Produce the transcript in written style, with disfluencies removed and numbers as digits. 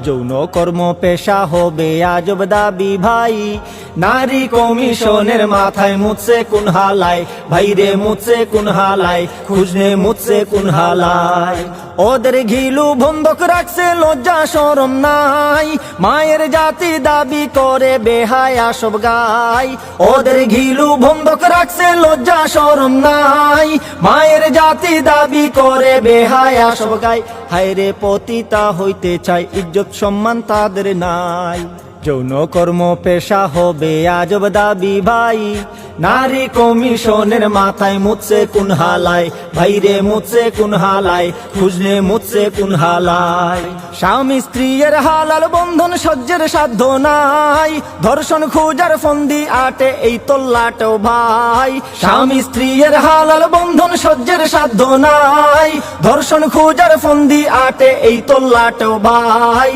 যৌন কর্ম পেশা হবে আজব দাবি ভাই, নারী কমিশনের মাথায় মুছে কোন হালায়, ভাইরে মুছে কোন হালায়, খুঁজনে মুছে কোন হালায়। ওদের ঘিলু বন্ধক রাখছে লজ্জা শরম নাই, মায়ের জাতি দাবি করে বেহায়া সব গায়। ওদের ঘিলু বন্ধক রাখছে লজ্জা শরম নাই, মায়ের জাতি দাবি করে বেহায়া সব গায়। হায়রে পতিতা হইতে চায়, ইজ্জত সম্মান তাদের নাই। যৌন কর্ম পেশা হবে আজব দাবি ভাই, নারী কমিশনের মাথায় মুছে কোন হালায়, ভাইরে মুছে কোন হালায়, খুঁজলে মুছে কোন হালায়। স্বামী স্ত্রীর হালাল বন্ধন সহ্যের সাধ্য নাই, ধর্ষণ খুঁজার ফন্দি আটে এই তোল্লাটেও ভাই। স্বামী স্ত্রীর হালাল বন্ধন সহ্যের সাধ্য নাই, ধর্ষণ খুঁজার ফন্দি আটে এই তোল্লাটেও ভাই।